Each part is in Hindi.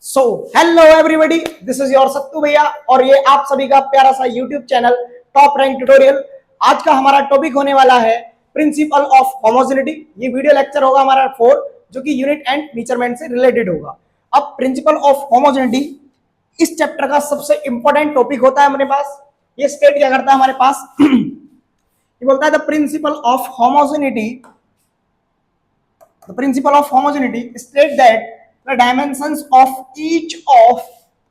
So hello everybody, this is your Sattu भैया और ये आप सभी का प्यारा सा YouTube channel top rank tutorial. आज का हमारा टॉपिक होने वाला है प्रिंसिपल ऑफ होमोजेनिटी। ये वीडियो लेक्चर होगा हमारा 4, जो कि यूनिट एंड मेजरमेंट से रिलेटेड होगा। अब प्रिंसिपल ऑफ होमोजेनिटी इस चैप्टर का सबसे इंपॉर्टेंट टॉपिक होता है हमारे पास। ये स्टेट क्या करता है हमारे पास ये बोलता है the principal of homogeneity state that the dimensions of each of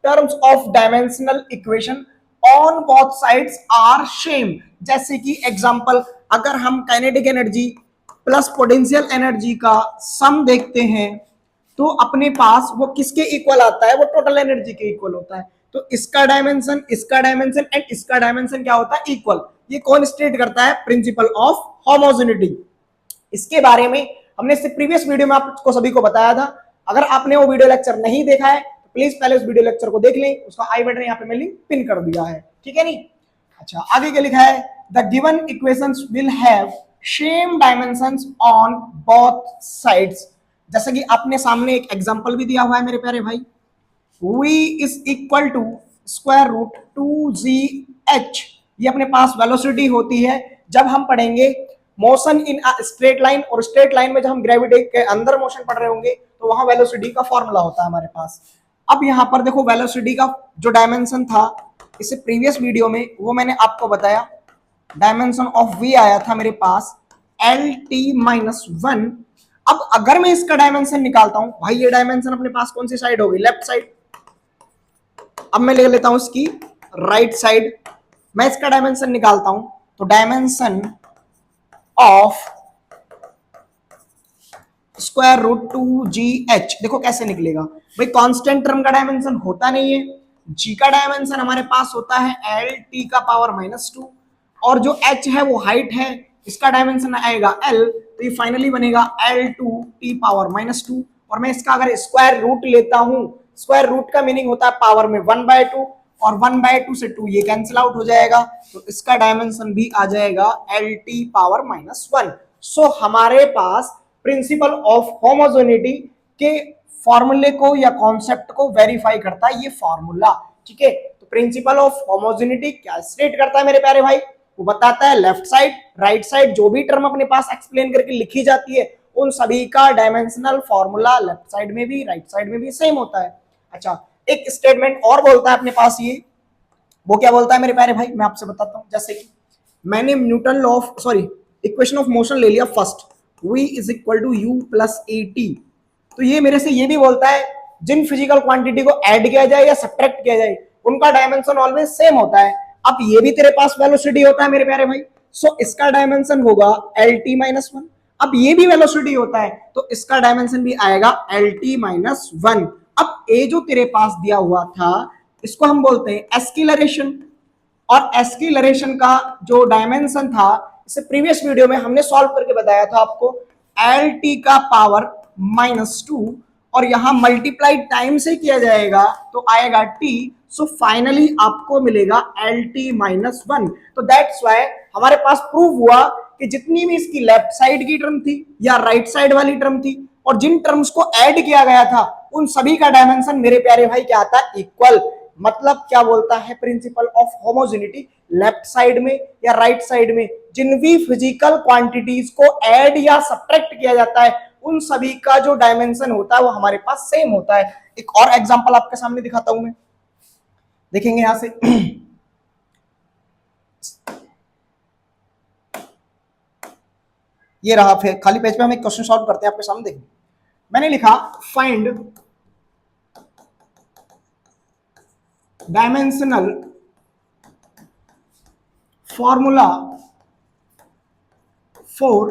terms of dimensional equation on both sides are same। जैसे कि एग्जांपल, अगर हम kinetic energy plus potential energy का सम देखते हैं तो अपने पास वो किसके इक्वल आता है? वो टोटल एनर्जी के इक्वल होता है। तो इसका डायमेंशन एंड इसका डायमेंशन क्या होता है? इक्वल। ये कौन स्टेट करता है? Principle of homogeneity. इसके बारे में हमने इससे प्रीवियस वीडियो में आपको सभी को बताया था। अगर आपने वो वीडियो लेक्चर नहीं देखा है तो प्लीज पहले उस वीडियो लेक्चर को देख लें। उसका आई बटन यहाँ पे मैं लिंक पिन कर दिया है, ठीक है नहीं? अच्छा, आगे क्या लिखा है? The given equations will have same dimensions on both sides. जैसे कि आपने सामने एक एग्जांपल भी दिया हुआ है मेरे प्यारे भाई, v is equal to square root 2gh। ये अपने पास वेलोसिटी होती है। जब हम पढ़ेंगे मोशन इन स्ट्रेट लाइन, और स्ट्रेट लाइन में जब हम ग्रेविटी के अंदर मोशन पढ़ रहे होंगे तो वहां वेलोसिटी का फॉर्मूला होता है हमारे पास। अब यहाँ पर देखो, वेलोसिटी का जो डायमेंशन था इससे प्रीवियस वीडियो में वो मैंने आपको बताया, डायमेंशन ऑफ v आया था मेरे पास LT-1। अब अगर मैं इसका डायमेंशन निकालता हूं भाई, ये डायमेंशन अपने पास कौन सी साइड होगी? Left side. अब मैं ले लेता हूं इसकी राइट साइड। मैं इसका डायमेंशन निकालता हूं तो dimension of square root 2gh, देखो कैसे निकलेगा भाई। कांस्टेंट टर्म का डायमेंशन होता नहीं है, g का डायमेंशन हमारे पास होता है LT का पावर -2, और जो h है वो हाइट है, इसका डायमेंशन आएगा L, तो ये फाइनली बनेगा L2t पावर -2। और मैं इसका अगर स्क्वायर रूट लेता हूं, स्क्वायर रूट का मीनिंग होता है पावर में 1/2, और 1/2 से 2 ये कैंसिल आउट हो जाएगा, तो इसका डायमेंशन भी आ जाएगा LT पावर -1। सो हमारे पास प्रिंसिपल ऑफ होमोजेनिटी के फॉर्मूले को या कॉन्सेप्ट को वेरीफाई करता है ये फॉर्मूला, ठीक है? तो प्रिंसिपल ऑफ होमोजेनिटी क्या स्टेट करता है मेरे प्यारे भाई? वो बताता है लेफ्ट साइड राइट साइड जो भी टर्म अपने पास एक्सप्लेन करके लिखी जाती है उन सभी का डायमेंशनल फॉर्मूला लेफ्ट साइड में भी राइट साइड में भी सेम होता है। अच्छा, एक स्टेटमेंट और बोलता है अपने पास ये, वो क्या बोलता है मेरे प्यारे भाई? मैं आपसे बताता हूं। जैसे कि मैंने Newton law of equation of motion ले लिया first, v is equal to u plus at। तो ये मेरे से ये भी बोलता है जिन फिजिकल क्वांटिटी को ऐड किया जाए या सब्ट्रैक्ट किया जाए उनका डायमेंशन ऑलवेज सेम होता है। अब ये भी तेरे पास वेलोसिटी होता है मेरे प्यारे भाई, सो इसका डायमेंशन होगा LT-1। अब ये भी वेलोसिटी होता है तो इसका डायमेंशन भी आएगा LT-1। अब ये जो तेरे पास दिया हुआ था इसको हम बोलते हैं एस्किलरेशन, और एस्किलरेशन का जो डायमेंशन था इसे प्रीवियस वीडियो में हमने सॉल्व करके बताया था आपको, LT का पावर -2, और यहां मल्टीप्लाई टाइम से किया जाएगा तो आएगा T। सो फाइनली आपको मिलेगा LT-1। तो दैट्स व्हाई हमारे पास प्रूव हुआ कि जितनी भी इसकी लेफ्ट साइड की टर्म थी या राइट साइड वाली टर्म थी और जिन टर्म्स को ऐड किया गया था उन सभी का डायमेंशन मेरे प्यारे भाई क्या आता है? इक्वल। मतलब क्या बोलता है principle of homogeneity? Left side में या राइट साइड में जिन भी फिजिकल क्वांटिटीज को ऐड या सब्ट्रैक्ट किया जाता है उन सभी का जो डायमेंशन होता है वो हमारे पास सेम होता है। एक और एग्जांपल आपके सामने दिखाता हूं मैं, देखेंगे यहां से ये रहा। फिर खाली पेज पे हम एक क्वेश्चन सॉल्व करते हैं आपके सामने। देखिए मैंने लिखा find dimensional formula for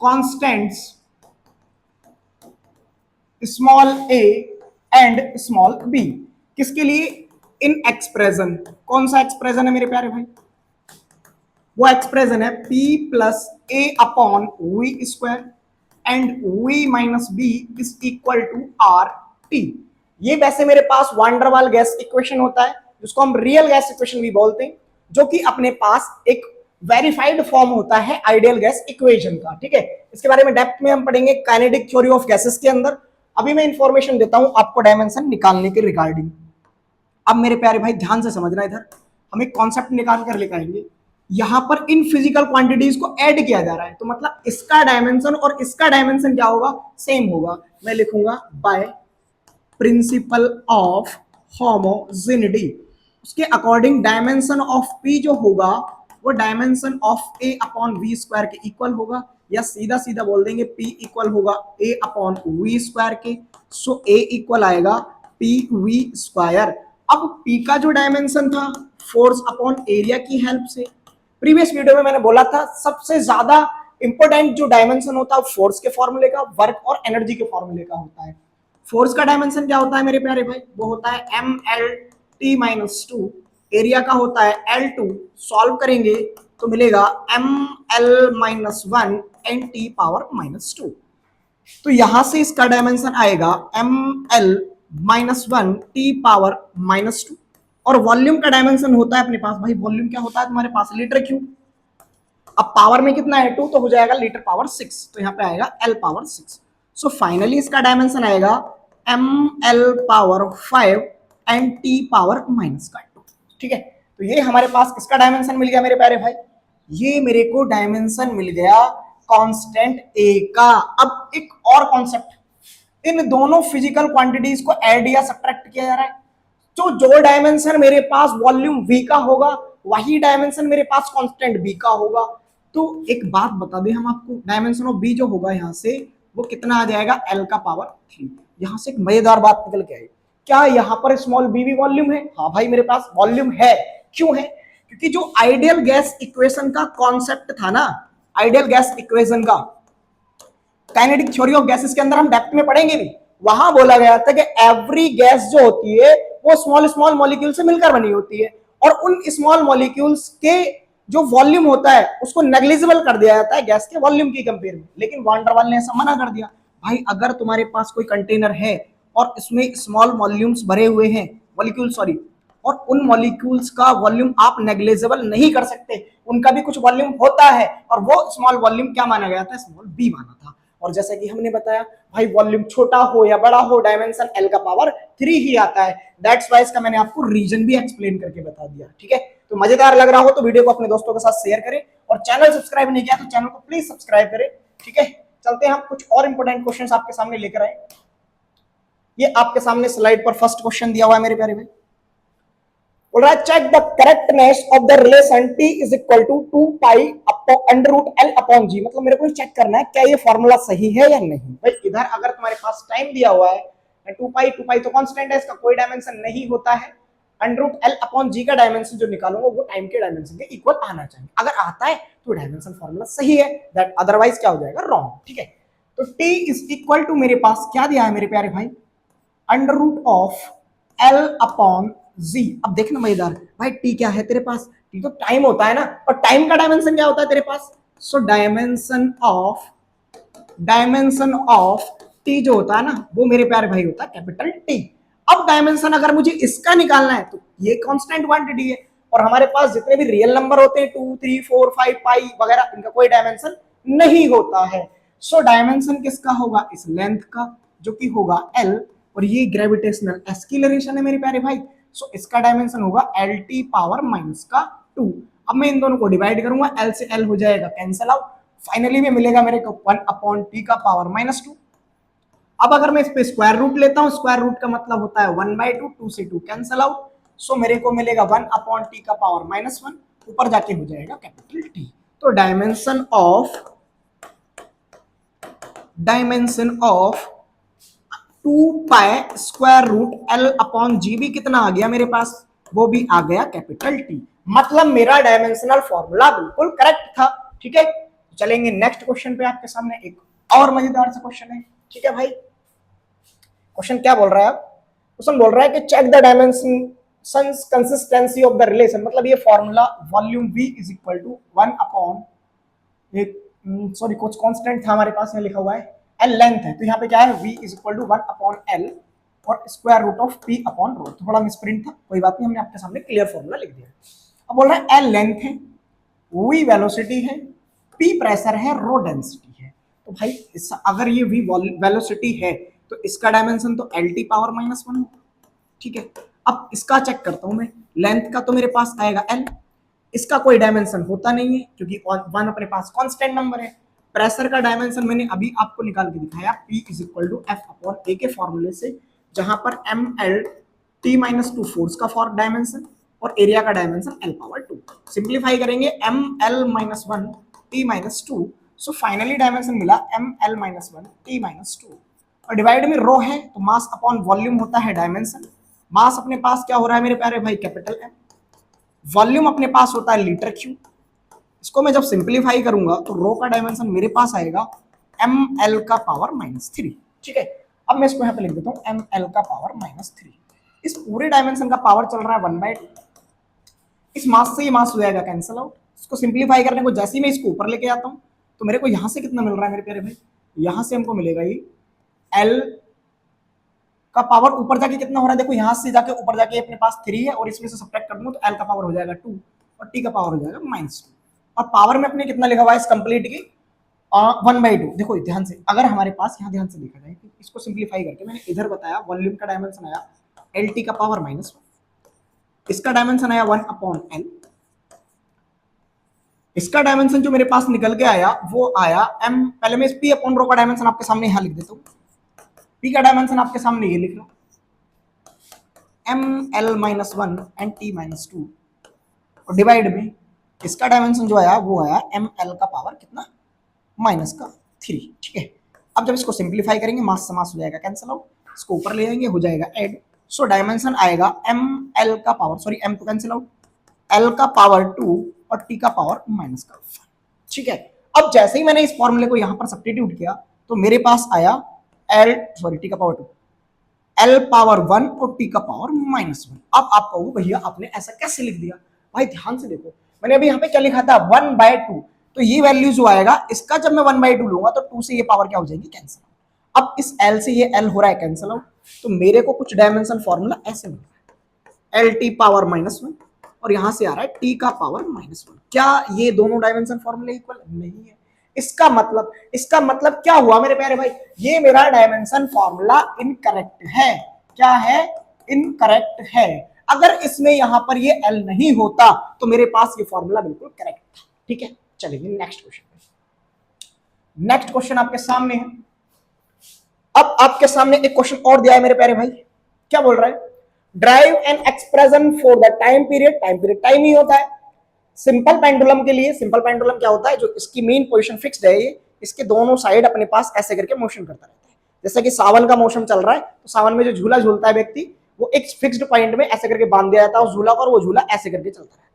constants small a and small b। किसके लिए? इन एक्सप्रेशन। कौन सा एक्सप्रेशन है मेरे प्यारे भाई? वो एक्सप्रेशन है p plus a upon v square and v minus b is equal to RT। ये वैसे मेरे पास वांडरवाल गैस इक्वेशन होता है जिसको हम रियल गैस इक्वेशन भी बोलते हैं, जो कि अपने पास एक वेरीफाइड फॉर्म होता है आइडियल गैस इक्वेशन का, ठीक है? इसके बारे में डेप्थ में हम पढ़ेंगे काइनेटिक थ्योरी ऑफ गैसेस के अंदर। अभी मैं इंफॉर्मेशन देता हूं आपको डायमेंशन निकालने के रिगार्डिंग। अब मेरे प्यारे भाई ध्यान से समझना, इधर हम एक कॉन्सेप्ट निकाल कर लेकर आएंगे। यहां पर इन फिजिकल क्वांटिटीज को ऐड किया जा रहा है, तो मतलब इसका डायमेंशन और इसका डायमेंशन क्या होगा, सेम होगा। मैं लिखूंगा बाय प्रिंसिपल ऑफ होमोजेनिटी, उसके अकॉर्डिंग डायमेंशन ऑफ पी जो होगा वो dimension of A upon V square के इक्वल होगा, या सीधा सीधा बोल देंगे पी इक्वल होगा ए अपॉन वी स्क्वायर के। सो ए इक्वल आएगा पी वी स्क्वायर। अब पी का जो डायमेंशन था फोर्स अपॉन एरिया की हेल्प से, प्रीवियस वीडियो में मैंने बोला था सबसे ज्यादा इंपॉर्टेंट जो डायमेंशन होता है फोर्स के फॉर्मूले का, वर्क और एनर्जी के फॉर्मूले का होता है। फोर्स का डायमेंशन क्या होता है मेरे प्यारे भाई, वो होता है M L T minus two, area का होता है एल टू, सॉल्व करेंगे तो मिलेगा M L minus one N T power minus two. तो यहां से इसका डायमेंशन आएगा M L minus one T power minus two. और वॉल्यूम का डायमेंशन होता है अपने पास भाई, वॉल्यूम क्या होता है तुम्हारे पास, लीटर क्यूब। अब पावर में कितना है टू, तो हो जाएगा लीटर पावर सिक्स, तो यहाँ पे आएगा L power six. So finally इसका डायमेंशन आएगा M L power five and T power minus का टू। ठीक है, तो ये हमारे पास इसका डायमेंशन मिल गया मेरे प्यारे भाई। ये मेरे को डायमेंशन मिल गया कांस्टेंट ए का। अब एक और कॉन्सेप्ट, इन दोनों फिजिकल क्वांटिटीज को ऐड या सब्ट्रैक्ट किया जा रहा है। तो जो डायमेंशन मेरे पास वॉल्यूम वी का होगा वही डायमेंशन मेरे पास कांस्टेंट बी का होगा। तो एक बात बता दें हम आपको, डायमेंशन ऑफ बी जो होगा यहाँ से वो कितना आ जाएगा एल का पावर थ्री। यहां से एक मजेदार बात निकल के आई, क्या यहाँ पर स्मॉल बी भी वॉल्यूम है? हाँ भाई मेरे पास वॉल्यूम है। क्यों है? क्योंकि जो आइडियल गैस इक्वेशन का कॉन्सेप्ट था ना, आइडियल गैस इक्वेशन का, काइनेटिक थ्योरी ऑफ गैसेस के अंदर हम डेप्थ में पढ़ेंगे भी, वहां बोला गया था कि एवरी गैस जो होती है वो स्मॉल स्मॉल मॉलिक्यूल से मिलकर बनी होती है, और उन स्मॉल मॉलिक्यूल्स के जो वॉल्यूम होता है उसको नेग्लिजिबल कर दिया जाता है गैस के वॉल्यूम की कंपेयर में। लेकिन वान डर वाल ने ऐसा मना कर दिया, भाई अगर तुम्हारे पास कोई कंटेनर है और इसमें स्मॉल वॉल्यूम्स भरे हुए हैं, मॉलिक्यूल सॉरी, और उन मॉलिक्यूल्स का वॉल्यूम आप नेग्लिजिबल नहीं कर सकते, उनका भी कुछ वॉल्यूम होता है, और वो स्मॉल वॉल्यूम क्या माना गया था, स्मॉल बी माना था। और जैसा कि हमने बताया भाई वॉल्यूम छोटा हो या बड़ा हो डायमेंशन एल का पावर थ्री ही आता है। दैट्स वाइज का मैंने आपको रीजन भी एक्सप्लेन करके बता दिया। ठीक है, तो मजेदार लग रहा हो तो वीडियो को अपने दोस्तों के साथ शेयर करें, और चैनल सब्सक्राइब नहीं किया तो चैनल को प्लीज सब्सक्राइब करें। ठीक है, चलते हैं हम कुछ और इंपोर्टेंट क्वेश्चंस आपके सामने लेकर आए। ये आपके सामने स्लाइड पर फर्स्ट क्वेश्चन दिया हुआ है मेरे प्यारे भाई, बोल रहा है check the correctness of the relation t is equal to 2 pi under root L upon G. मतलब मेरे को चेक करना है क्या ये फॉर्मूला सही है या नहीं। भाई इधर अगर तुम्हारे पास टाइम दिया हुआ है 2 पाई तो कांस्टेंट है, इसका कोई डायमेंशन नहीं होता है। अंडर रूट एल अपॉन जी का डायमेंशन जो निकालूंगा वो टाइम के डायमेंशन के इक्वल आना चाहिए। अगर आता है तो डायमेंशन फॉर्मूला सही है, दैट अदरवाइज क्या हो जाएगा, रॉन्ग। ठीक है, तो t इज इक्वल टू मेरे पास क्या दिया है मेरे प्यारे भाई, under root of L upon G. अब देखना मजेदार, भाई टी क्या है तेरे पास, टी तो टाइम होता है ना, और टाइम का डायमेंशन क्या होता है तेरे पास, सो डायमेंशन ऑफ टी जो होता है ना वो मेरे प्यारे भाई होता है कैपिटल टी। अब डायमेंशन अगर मुझे इसका निकालना है तो ये कांस्टेंट क्वांटिटी है, और हमारे पास जितने भी रियल नंबर होते हैं 2 3 4 5 पाई वगैरह, इनका कोई डायमेंशन नहीं होता है। सो डायमेंशन किसका होगा, इस लेंथ का जो कि होगा एल, और ये ग्रेविटेशनल एक्सीलरेशन है मेरे प्यारे भाई। सो इसका डायमेंशन होगा एल टी पावर माइनस का 2। अब मैं इन दोनों को डिवाइड करूंगा, एल से एल हो जाएगा कैंसिल आउट, फाइनली में मिलेगा मेरे को 1 अपॉन टी का पावर माइनस 2। अब अगर मैं इस पे स्क्वायर रूट लेता हूं, स्क्वायर रूट का मतलब होता है 1/2, 2 से 2 कैंसिल आउट, सो मेरे को मिलेगा 1 अपॉन टी का पावर माइनस 1, ऊपर जाके हो जाएगा कैपिटल टी। तो dimension of 2 pi square root L upon G भी कितना आ गया मेरे पास, वो भी आ गया कैपिटल टी। मतलब मेरा डायमेंशनल फॉर्मूला बिल्कुल करेक्ट था। ठीक है, चलेंगे नेक्स्ट क्वेश्चन पे। आपके सामने एक और मजेदार सा क्वेश्चन है। ठीक है भाई, क्वेश्चन क्या बोल रहा है, क्वेश्चन बोल रहा है कि check the dimension consistency of the relation. मतलब ये formula volume v is equal to 1 upon sorry कुछ कांस्टेंट था हमारे पास में लिखा हुआ है, एल लेंथ है, तो यहाँ पे क्या है v is equal to 1 upon L और square root of p upon rho. थोड़ा मिसप्रिंट था, कोई बात नहीं, हमने आपके सामने क्लियर फॉर्मूला लिख दिया। अब बोल रहा है एल लेंथ है, v वेलोसिटी है, p प्रेशर है, रो डेंसिटी है। तो भाई अगर ये v वेलोसिटी है तो इसका डायमेंशन तो एल टी पावर -1 होगा, ठीक है। अब इसका चेक करता हूं मैं, लेंथ का तो मेरे पास आएगा एल, इसका कोई डायमेंशन होता नहीं है क्योंकि वन अपने पास कांस्टेंट नंबर है। प्रेशर का डायमेंशन मैंने अभी आपको निकाल के दिखाया, P = F/A के फॉर्मूले से, जहां पर ml T-2 फोर्स का फॉर डायमेंशन और एरिया का डायमेंशन L/2। सिंप्लीफाई करेंगे ml-1 T-2, so finally dimension मिला ml-1 T-2, और डिवाइड में रो है तो मास अपॉन वॉल्यूम होता है डायमेंशन। मास अपने पास क्या हो रहा है मेरे प्यारे भाई, कैपिटल M। वॉल्यूम अपने पास होता है लीटर क्यूब। इसको मैं जब सिंप्लीफाई करूंगा तो रो का डायमेंशन मेरे पास आएगा ml का पावर -3, ठीक है। अब मैं इसको यहाँ पे लिख देता हूँ ml का पावर -3। इस पूरे डायमेंशन का पावर चल रहा है 1/2। इस मास से ये मास हो जाएगा कैंसिल आउट। इसको सिंप्लीफाई करने को जैसे ही मैं इसको ऊपर लेके आता हूँ तो मेरे को यहाँ से कितना मिल रहा है मेरे प्यारे भाई, यहाँ से हमको मिलेगा ये L का पावर ऊपर जाके कितना हो रहा है, देखो यहाँ से जाके ऊपर जाके अपने पास 3 है और इसमें से सब्ट्रैक्ट कर दूंगा तो L का पावर हो जाएगा 2 और T का पावर हो जाएगा -2। और पावर में अपने कितना लिखा हुआ है इस कंप्लीट की 1/2। देखो ध्यान से, अगर हमारे पास यहाँ ध्यान से देखा जाए कि इसको सिंप्लीफाई करके मैंने इधर बताया वॉल्यूम का डायमेंशन आया LT का पावर -1, इसका डायमेंशन आया 1/L, इसका डायमेंशन जो मेरे पास निकल के आया वो आया m, पहले मैं इस P/रो का डायमेंशन आपके सामने यहाँ लिख देता हूँ। P का डायमेंशन आपके सामने ये लिख लो, ml-1 एंड T-2, और डिवाइड में इसका डायमेंशन जो आया वो आया ml का पावर कितना -3, ठीक है। अब जब इसको सिंप्लीफाई करेंगे मास से मास हो जाएगा कैंसिल आउट, इसको ऊपर ले जाएंगे हो जाएगा ऐड, सो डायमेंशन आएगा ml का पावर, सॉरी m तो कैंसिल आउट, l का पावर 2 और t का पावर -1, ठीक है। अब जैसे ही मैंने इस फॉर्मूले को यहाँ पर सब्स्टिट्यूट किया तो मेरे पास आया t का पावर 2, l पावर 1 और t का पावर -1। अब आप कहो भैया आपने ऐसा कैसे लिख दिया, भाई ध्यान से देखो, मैंने अभी यहाँ पे क्या लिखा था 1/2, तो ये वैल्यू जो आएगा इसका जब मैं 1/2 लूंगा तो 2 से ये पावर क्या हो जाएगी कैंसिल आउट। अब इस l से ये l हो रहा है कैंसिल आउट, तो मेरे को कुछ डायमेंशन फॉर्मूला ऐसे मिल रहा है LT पावर -1 और यहां से आ रहा है T का पावर -1। क्या ये दोनों डायमेंशन फॉर्मूले इक्वल नहीं है? इसका मतलब क्या हुआ मेरे प्यारे भाई, ये मेरा डायमेंशन फॉर्मूला इनकरेक्ट है। क्या है? इनकरेक्ट है। अगर इसमें यहां पर ये L नहीं होता तो मेरे पास ये फॉर्मूला बिल्कुल करेक्ट था, ठीक है। चलिए नेक्स्ट क्वेश्चन। नेक्स्ट क्वेश्चन आपके सामने है। अब आपके सामने एक क्वेश्चन और दिया है मेरे प्यारे भाई, क्या बोल रहा है, derive an expression for the time period time ही होता है सिंपल पेंडुलम के लिए। सिंपल पेंडुलम क्या होता है, जो इसकी मेन पोजीशन फिक्स्ड है, ये इसके दोनों साइड अपने पास ऐसे करके मोशन करता रहता है। जैसे कि सावन का मोशन चल रहा है तो सावन में जो झूला झूलता है व्यक्ति, वो एक फिक्स्ड पॉइंट में ऐसे करके बांध दिया जाता है उस झूला को और वो झूला ऐसे करके चलता रहता है,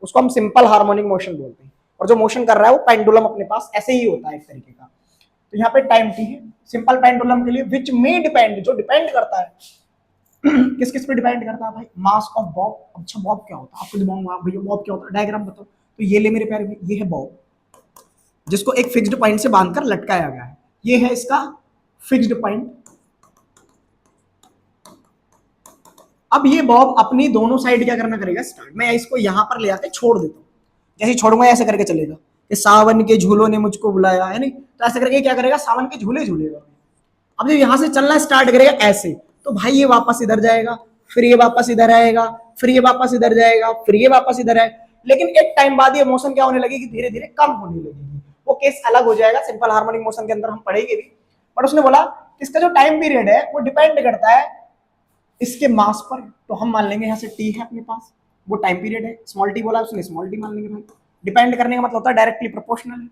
उसको हम सिंपल हार्मोनिक मोशन बोलते हैं। और जो मोशन कर रहा है वो पेंडुलम अपने पास ऐसे ही होता है एक तरीके का। तो यहाँ पे टाइम टी है सिंपल पेंडुलम के लिए, विच में डिपेंड, जो डिपेंड करता है किस किस पे डिपेंड करता है भाई, मास ऑफ बॉब। अच्छा बॉब क्या होता है, आपको दिमाग में भैया बॉब क्या होता है, डायग्राम बताओ। तो ये ले मेरे प्यारे भाई, ये है बॉब जिसको एक फिक्स्ड पॉइंट से बांधकर लटकाया गया है, ये है इसका फिक्स्ड पॉइंट। अब ये बॉब अपनी दोनों साइड क्या करना करेगा, स्टार्ट। मैं इसको यहां पर ले आके छोड़ देता हूं, जैसे छोड़ूंगा ऐसे करके चलेगा कि सावन के झूलों ने मुझको बुलाया, है नहीं, तो ऐसे करके क्या करेगा, सावन के झूले झूलेगा। अब जब यहां से चलना स्टार्ट करेगा ऐसे, तो भाई ये वापस इधर जाएगा, फिर ये वापस इधर आएगा, फिर ये वापस इधर जाएगा, फिर ये वापस इधर आएगा। लेकिन एक टाइम बाद ये मोशन क्या होने लगेगी, धीरे धीरे कम होने लगेगी। वो केस अलग हो जाएगा, सिंपल हार्मोनिक मोशन के अंदर हम पढ़ेंगे भी। बट उसने बोला इसका जो टाइम पीरियड है वो डिपेंड करता है इसके मास पर। तो हम मान लेंगे यहाँ से टी है अपने पास, वो टाइम पीरियड है, स्मॉल टी बोला उसने, स्मॉल टी मान लेंगे भाई। डिपेंड करने का मतलब होता है डायरेक्टली प्रोपोर्शनल है,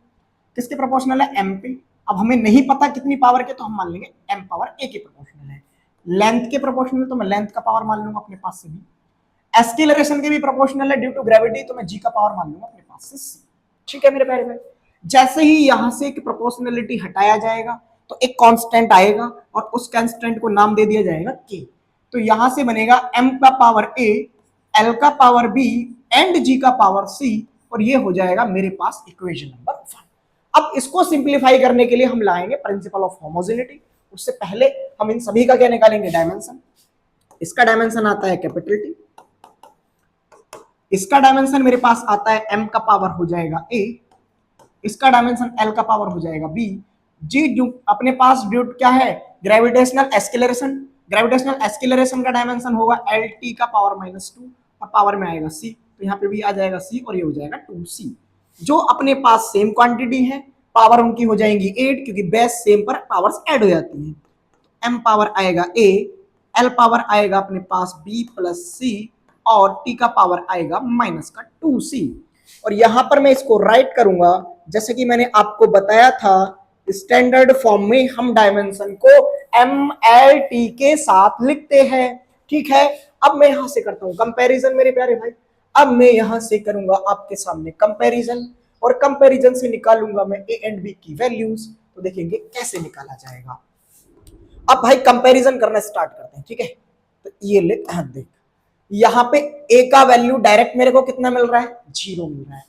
किसके प्रोपोर्शनल है, एम पे। अब हमें नहीं पता कितनी पावर के, तो हम मान लेंगे एम पावर ए के प्रोपोर्शनल है। लेंथ के प्रोपोर्शनल, तो मैं लेंथ का पावर मान लूंगा अपने पास से भी। एस्केलरेशन के भी प्रोपोर्शनल है ड्यू टू ग्रेविटी, तो मैं जी का पावर मान लूंगा अपने पास से सी। ठीक है मेरे प्यारे भाई, जैसे ही यहां से एक प्रोपोर्शनलिटी हटाया जाएगा तो एक कांस्टेंट आएगा और उस कांस्टेंट को नाम दे दिया जाएगा के। तो यहां से बनेगा m का पावर a, l का पावर b एंड g का पावर c, और ये हो जाएगा मेरे पास इक्वेशन नंबर 1। अब इसको सिंप्लीफाई करने के लिए हम लाएंगे प्रिंसिपल ऑफ होमोजेनिटी। उससे पहले हम इन सभी का क्या निकालेंगे, डायमेंशन। इसका डायमेंशन आता है कैपिटल टी, इसका डायमेंशन मेरे पास आता है m का पावर हो जाएगा a, इसका डायमेंशन l का पावर हो जाएगा b, g अपने पास ड्यू क्या है, ग्रेविटेशनल एक्सीलरेशन का डायमेंशन होगा एल टी का पावर -2 और पावर में आएगा c, तो यहाँ पे भी आ जाएगा c और ये हो जाएगा 2c। जो अपने पास सेम क्वांटिटी है, पावर उनकी हो जाएंगी 8 क्योंकि बेस सेम पर पावर्स ऐड हो जाती हैं। m पावर आएगा a, l पावर आएगा अपने पास b प्लस c और t का पावर आएगा माइनस का 2c। और यहां पर मैं इसको राइट करूंगा जैसे कि मैंने आपको बताया था, स्टैंडर्ड फॉर्म में हम डायमेंशन को एम एल टी के साथ लिखते हैं। ठीक है, अब मैं यहां से करता हूं कंपैरिजन मेरे प्यारे भाई। अब मैं यहां से करूंगा आपके सामने कंपैरिजन और कंपैरिजन से निकालूंगा मैं ए एंड बी की वैल्यूज, तो देखेंगे कैसे निकाला जाएगा। अब भाई कंपैरिजन करना स्टार्ट करते हैं। ठीक है, तो ये ले देख, यहां पे a का वैल्यू डायरेक्ट मेरे को कितना मिल रहा है, 0 मिल रहा है,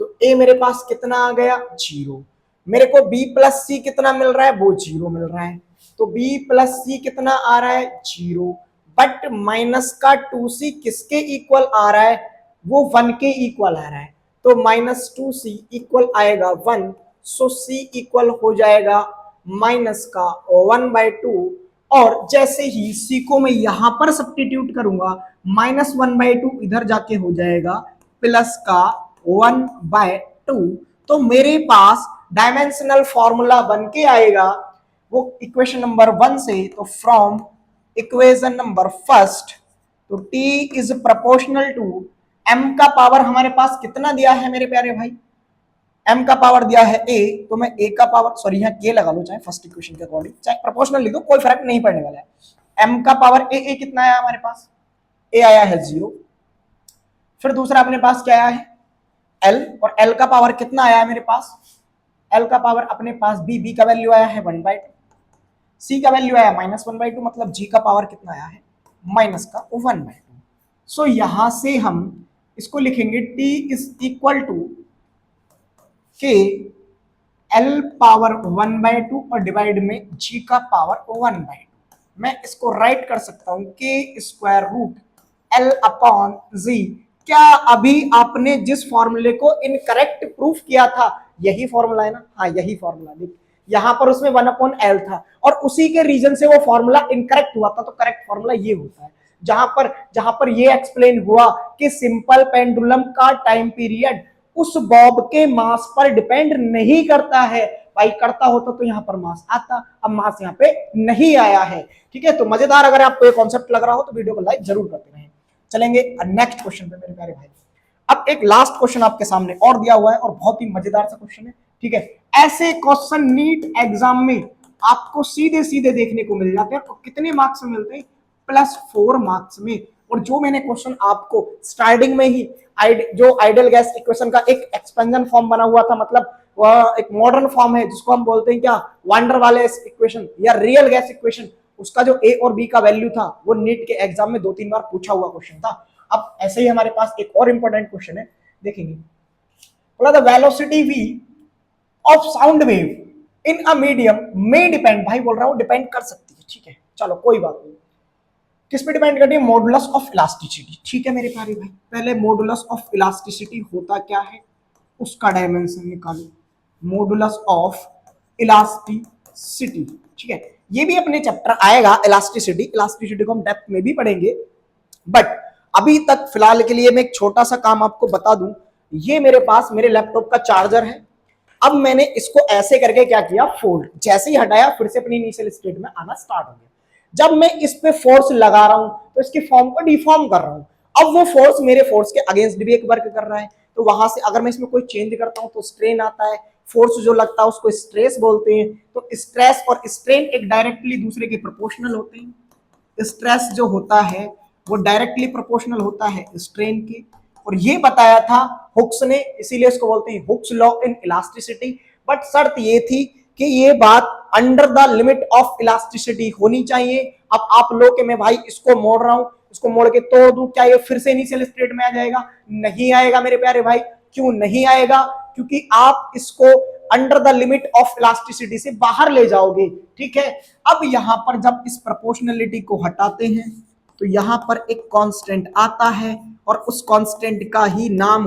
तो a मेरे पास कितना आ गया 0। मेरे को b प्लस सी कितना मिल रहा है, वो 0 मिल रहा है, तो b प्लस सी कितना आ रहा है 0, बट माइनस का 2c किसके इक्वल आ रहा है, वो 1 के इक्वल आ रहा है, तो -2c इक्वल आएगा 1, सो c इक्वल हो जाएगा माइनस का 1/2। और जैसे ही c को मैं यहां पर सब्स्टिट्यूट करूंगा, -1/2 इधर जाके हो जाएगा प्लस का 1/2, तो मेरे पास डायमेंशनल फॉर्मूला बन के आएगा वो इक्वेशन नंबर 1 से। तो फ्रॉम इक्वेशन नंबर फर्स्ट, तो t is proportional to m का पावर हमारे पास कितना दिया है मेरे प्यारे भाई, m का पावर दिया है a, तो मैं a का पावर, सॉरी यहाँ k लगा लो, चाहे फर्स्ट इक्वेशन के अकॉर्डिंग चाहे प्रोपोर्शनल लिख दो, कोई फर्क नहीं पड़ने वाला है। m का पावर a कितना आया हमारे पास, a आया है 0। फिर दूसरा अपने पास क्या आया है l, और l का पावर कितना आया है मेरे पास, l का पावर अपने पास b का वैल्यू आया है 1/2, c का वैल्यू आया -1/2, मतलब g का पावर कितना आया है माइनस का 1/2। सो यहां से हम इसको लिखेंगे t इज इक्वल टू के l पावर 1/2 और डिवाइड में g का पावर 1/2। मैं इसको राइट कर सकता हूं के square root l upon z। क्या अभी आपने जिस फॉर्मूले को इनकरेक्ट प्रूफ किया था यही फॉर्मूला है ना, हाँ यही फॉर्मूला, देख यहां पर उसमें 1/l था और उसी के रीजन से वो फॉर्मूला इनकरेक्ट हुआ था, तो करेक्ट फॉर्मूला ये होता है जहां पर ये एक्सप्लेन हुआ कि सिंपल पेंडुलम का टाइम पीरियड उस बॉब के मास पर डिपेंड नहीं करता है। भाई करता होता तो यहाँ पर मास आता, अब मास यहाँ पे नहीं आया है। ठीक है, तो मजेदार, अगर आपको ये कॉन्सेप्ट लग रहा हो तो वीडियो को लाइक जरूर करते रहें। चलेंगे नेक्स्ट क्वेश्चन पे मेरे प्यारे भाई। अब एक लास्ट क्वेश्चन आपके सामने और दिया हुआ है और बहुत ही मजेदार सा क्वेश्चन है। ठीक है, ऐसे क्वेश्चन नीट एग्जाम में आपको सीधे सीधे देखने को मिल जाते हैं और कितने मार्क्स में मिलते हैं, +4 मार्क्स में। और जो मैंने क्वेश्चन आपको स्टार्टिंग में ही जो आइडियल गैस इक्वेशन का एक एक्सपेंशन फॉर्म बना हुआ था, मतलब वह एक मॉडर्न फॉर्म है जिसको हम बोलते हैं क्या, वांडर वाले इक्वेशन या रियल गैस इक्वेशन, उसका जो a और b का वैल्यू था वो नीट के एग्जाम में 2-3 बार पूछा हुआ क्वेश्चन था। अब ऐसे ही हमारे पास एक और इंपॉर्टेंट क्वेश्चन है, देखेंगे, बोला the velocity v of sound wave in a medium में डिपेंड, भाई बोल रहा हूं डिपेंड कर सकती है। ठीक है, चलो कोई बात नहीं, किस पे डिपेंड करती है, मॉडुलस ऑफ इलास्टिसिटी। ठीक है मेरे प्यारे भाई, पहले मॉडुलस ऑफ इलास्टिसिटी होता क्या है उसका डायमेंशन निकालो, मॉडुलस ऑफ इलास्टिसिटी। ठीक है, ये भी अपने चैप्टर आएगा इलास्टिसिटी को हम डेप्थ में भी पढ़ेंगे, बट अभी तक फिलहाल के लिए मैं एक छोटा सा काम आपको बता दूं। ये मेरे पास मेरे लैपटॉप का चार्जर है, अब मैंने इसको ऐसे करके क्या किया, फोल्ड, जैसे ही हटाया फिर से अपनी इनिशियल स्टेट में आना स्टार्ट हो गया। जब मैं इस पे फोर्स लगा रहा हूं तो इसकी फॉर्म को डिफॉर्म कर रहा हूं, अब वो फोर्स मेरे फोर्स के अगेंस्ट भी एक वर्क कर रहा है, तो वहां से अगर मैं इसमें कोई चेंज करता हूं तो स्ट्रेन आता है, फोर्स जो लगता है उसको स्ट्रेस बोलते हैं। तो स्ट्रेस और स्ट्रेन एक डायरेक्टली दूसरे के प्रोपोर्शनल होते हैं। स्ट्रेस जो होता है वो डायरेक्टली प्रोपोर्शनल होता है स्ट्रेन के, और ये बताया था हुक्स ने, इसीलिए इसको बोलते हैं Hooke's law in elasticity. But शर्त ये थी कि ये बात under the limit of elasticity होनी चाहिए। अब आप लोग के मैं भाई इसको मोड़ रहा हूं, इसको मोड़ के तोड़ दूं, क्या ये फिर से इनिशियल स्टेट में आ जाएगा? नहीं आएगा मेरे प्यारे भाई। क्यों नहीं आएगा? क्योंकि आप इसको under the limit of elasticity से बाहर ले जाओगे। ठीक है, अब यहां पर जब इस प्रोपोर्शनलिटी को हटाते हैं तो यहां पर एक कांस्टेंट आता है, और उस कांस्टेंट का ही नाम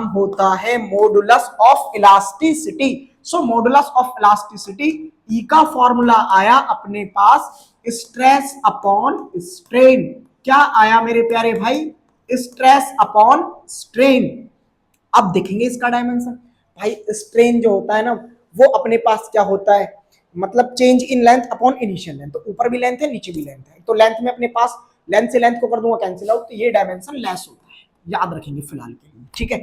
होता है, modulus of elasticity. So modulus of elasticity E का फॉर्मूला आया अपने पास स्ट्रेस अपॉन स्ट्रेन। क्या आया मेरे प्यारे भाई? Stress upon strain. अब देखेंगे इसका डायमेंशन। भाई स्ट्रेन जो होता है ना वो अपने पास क्या होता है, मतलब change in length upon initial length. तो ऊपर भी लेंथ है नीचे भी लेंथ है, तो लेंथ में अपने पास लेंथ से लेंथ को कर दूंगा कैंसिल आउट, तो ये डायमेंशन लेस होता है, याद रखेंगे फिलहाल के लिए। ठीक है,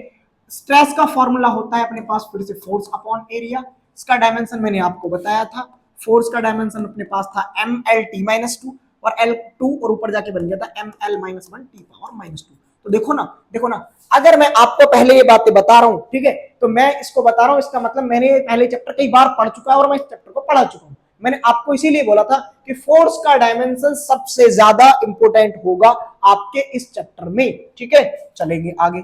स्ट्रेस का फॉर्मूला होता है अपने पास फिर से फोर्स अपॉन एरिया। इसका डायमेंशन मैंने आपको बताया था, फोर्स का डायमेंशन अपने पास था M L T minus two और एल टू और ऊपर जाके बन गया था M L minus one T power minus two. तो देखो ना, अगर मैं आपको पहले ये बातें बता रहा हूं, ठीक है, तो मैं इसको बता रहा हूं, इसका मतलब मैंने पहले चैप्टर कई बार पढ़ चुका है और मैं इस चैप्टर को पढ़ा चुका हूं। मैंने आपको इसीलिए बोला था कि फोर्स का डायमेंशन सबसे ज्यादा इंपोर्टेंट होगा आपके इस चैप्टर में। ठीक है, चलेंगे आगे।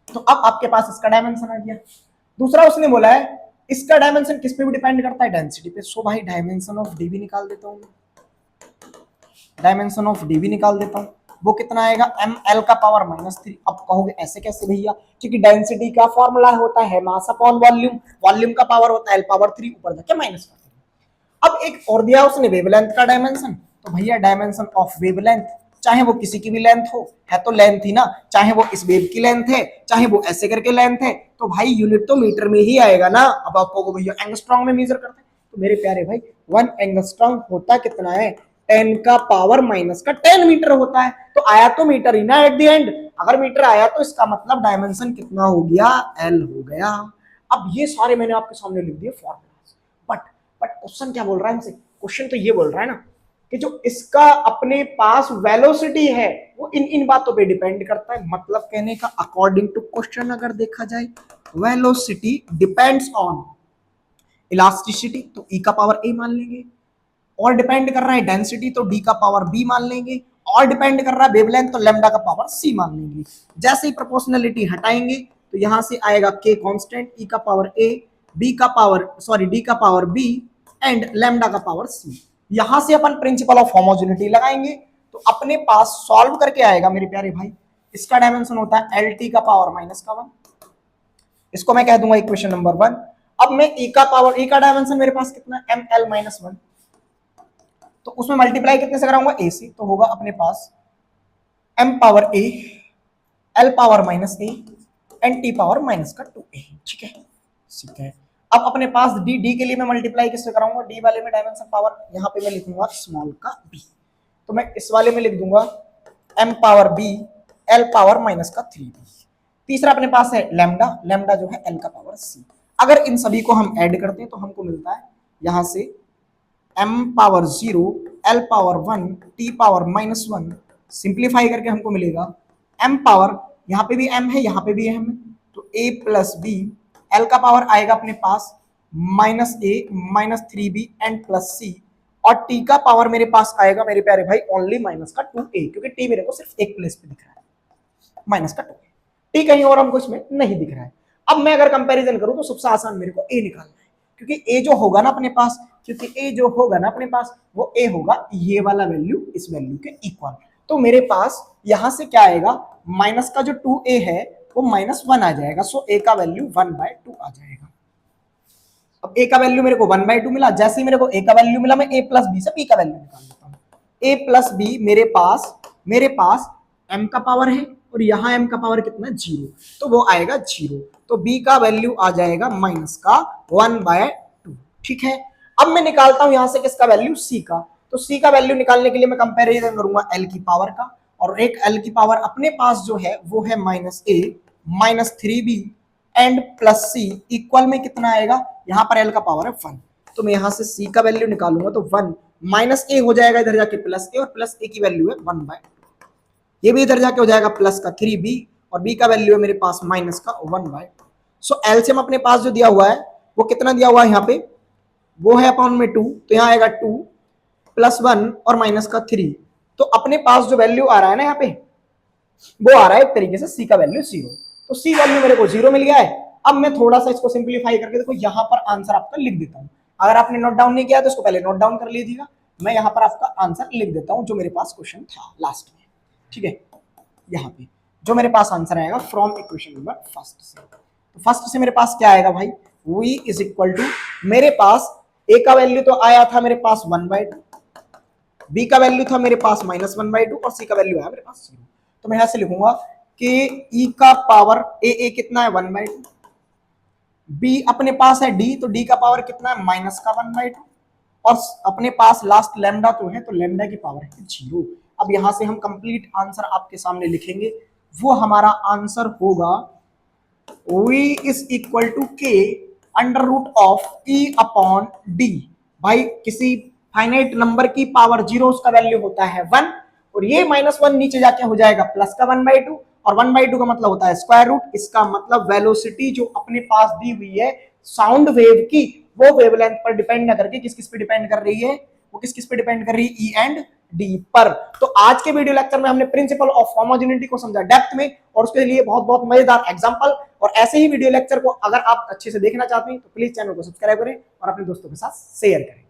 तो अब आपके पास इसका डायमेंशन आ गया। दूसरा उसने बोला है इसका डायमेंशन किस पे भी डिपेंड करता है? डेंसिटी पे। सो भाई डायमेंशन ऑफ डी भी निकाल देता हूं, डायमेंशन ऑफ डी भी निकाल देता हूं। वो कितना आएगा? एम एल का पावर माइनस थ्री। अब कहोगे ऐसे कैसे भैया? क्योंकि डेंसिटी का फॉर्मूला होता है मास अपॉन वॉल्यूम, वॉल्यूम का पावर होता है एल पावर थ्री, ऊपर जाके माइनस का थ्री। अब एक और दिया उसने वेवलेंथ का डायमेंशन, तो भैया डायमेंशन ऑफ वेवलेंथ, चाहे वो किसी की भी लेंथ हो, है तो लेंथ ही ना, चाहे वो इस वेव की लेंथ है, चाहे वो ऐसे करके लेंथ है, तो भाई यूनिट तो मीटर में ही आएगा ना। अब आपको भैया एंगस्ट्रॉन्ग में मेजर करते हैं, तो मेरे प्यारे भाई 1 एंगस्ट्रॉन्ग होता कितना है? 10 का पावर माइनस का 10 मीटर होता है। तो आया तो मीटर ही ना एट द एंड। अगर मीटर आया तो इसका मतलब डायमेंशन कितना हो गया? एल हो गया। अब ये सारे मैंने आपके सामने लिख दिए फॉर्मूलाज, बट क्वेश्चन क्या बोल रहा है हमसे? क्वेश्चन तो ये बोल रहा है ना कि जो इसका अपने पास वेलोसिटी है वो इन बातों पे डिपेंड करता है। मतलब कहने का अकॉर्डिंग टू क्वेश्चन अगर देखा जाए, वेलोसिटी डिपेंड्स ऑन इलास्टिसिटी, तो ई का पावर ए मान लेंगे, और डिपेंड कर रहा है डेंसिटी तो डी का पावर बी मान लेंगे, और डिपेंड कर रहा है वेवलेंथ तो लैम्डा का पावर सी मान लेंगे। जैसे ही प्रोपोर्शनलिटी हटाएंगे तो यहां से आएगा के कांस्टेंट, ई का पावर ए, बी का पावर सॉरी डी का पावर बी एंड लैम्डा का पावर सी। यहां से अपन प्रिंसिपल ऑफ होमोजेनिटी लगाएंगे तो अपने पास सॉल्व करके आएगा मेरे प्यारे भाई, इसका डायमेंशन होता है एल टी का पावर माइनस का वन। इसको मैं कह दूंगा इक्वेशन नंबर वन। अब मैं ई का पावर, ई का डायमेंशन मेरे पास कितना? एम एल माइनस वन, तो उसमें मल्टीप्लाई कितने से कराऊंगा? ए से, तो होगा अपने पास M power A, L power minus A and T power minus का 2a। ठीक है, ठीक है। अब अपने पास डी, डी के लिए मैं मल्टीप्लाई किससे कराऊंगा? डी वाले में डायमेंशन पावर, यहां पे मैं लिखूंगा स्मॉल का बी, तो मैं इस वाले में लिख दूंगा M power B, L power minus का 3b। तीसरा अपने पास है लैम्डा, लैम्डा जो है एल का पावर सी। अगर इन सभी को हम ऐड करते हैं तो हमको मिलता है यहां से m power 0, l power 1, t power minus one. Simplify करके हमको मिलेगा m पावर, यहाँ पे भी m है यहाँ पे भी m है, तो a प्लस बी, l का पावर आएगा अपने पास minus A minus three B and plus C, और t का पावर मेरे पास आएगा मेरे प्यारे भाई ओनली माइनस का 2a, क्योंकि t मेरे को सिर्फ एक प्लेस पे दिख रहा है, माइनस का 2। t कहीं और हमको इसमें नहीं दिख रहा है। अब मैं अगर कंपैरिजन करूं तो सबसे आसान मेरे को a निकालना है, क्योंकि a जो होगा ना अपने पास, क्योंकि a जो होगा ना अपने पास वो a होगा ये वाला वैल्यू इस वैल्यू के इक्वल। तो मेरे पास यहां से क्या आएगा? माइनस का जो 2a है वो माइनस वन आ जाएगा, सो a का वैल्यू 1/2 आ जाएगा। अब a का वैल्यू मेरे को 1/2 मिला, जैसे ही मेरे को a का वैल्यू मिला मैं a प्लस बी से b का वैल्यू निकाल लेता हूं। a प्लस बी मेरे पास m का पावर है और यहाँ m का पावर कितना? 0, तो वो आएगा 0, तो b का वैल्यू आ जाएगा माइनस का 1/2। ठीक है, अब मैं निकालता हूं यहां से किसका वैल्यू? c का। तो c का वैल्यू निकालने के लिए मैं कंपैरिजन करूंगा l की पावर का, और एक l की पावर अपने पास जो है वो है minus A minus three B and plus C, equal में कितना आएगा? यहाँ पर l का पावर है 1, तो मैं यहां से c का वैल्यू निकालूंगा तो 1 माइनस ए हो जाएगा इधर जाके प्लस ए, और प्लस ए की वैल्यू है 1/2, ये भी इधर जाके हो जाएगा प्लस का 3b, और b का वैल्यू है मेरे पास माइनस का 1/2। सो एलसीएम अपने पास जो दिया हुआ है वो कितना दिया हुआ है यहाँ पे? वो है अपॉन में 2, तो यहाँ आएगा 2 प्लस 1 और माइनस का 3, तो अपने पास जो वैल्यू आ रहा है ना यहाँ पे वो आ रहा है एक तरीके से c का वैल्यू 0, तो c वैल्यू मेरे को 0 मिल गया है। अब मैं थोड़ा सा इसको सिंप्लीफाई करके देखो यहाँ पर आंसर आपका लिख देता हूँ। अगर आपने नोट डाउन नहीं किया तो इसको पहले नोट डाउन कर लीजिएगा, मैं यहाँ पर आपका आंसर लिख देता हूँ जो मेरे पास क्वेश्चन था लास्ट में। ठीक है, यहाँ पे जो मेरे पास आंसर आएगा फ्रॉम इक्वेशन नंबर फर्स्ट से, तो फर्स्ट से मेरे पास क्या आएगा भाई? v इज इक्वल टू, मेरे पास a का वैल्यू तो आया था मेरे पास 1/2, b का वैल्यू था मेरे पास -1/2 और c का वैल्यू आया मेरे पास 0। तो मैं यहां से लिखूंगा कि e का पावर a कितना है 1/2, b अपने पास है d, तो d का पावर कितना है -1/2, और अपने पास लास्ट लैम्डा तो है, तो लैम्डा की पावर है 0। अब यहां से हम कंप्लीट आंसर आपके सामने लिखेंगे, वो हमारा आंसर होगा v is equal to k under root of e upon d। भाई किसी फाइनाइट नंबर की पावर 0 उसका वैल्यू होता है 1, और ये -1 नीचे जाके हो जाएगा प्लस का 1/2, और 1/2 का मतलब होता है स्क्वायर रूट। इसका मतलब वेलोसिटी जो अपने पास दी हुई है साउंड वेव की, वो वेवलेंथ पर डिपेंड ना करके किस किस पे डिपेंड कर रही है, वो किस किस पे डिपेंड कर रही है, ई एंड डी पर। तो आज के वीडियो लेक्चर में हमने प्रिंसिपल ऑफ होमोजेनिटी को समझा डेप्थ में, और उसके लिए बहुत बहुत मजेदार एग्जांपल। और ऐसे ही वीडियो लेक्चर को अगर आप अच्छे से देखना चाहते हैं तो प्लीज चैनल को सब्सक्राइब करें और अपने दोस्तों के साथ शेयर करें।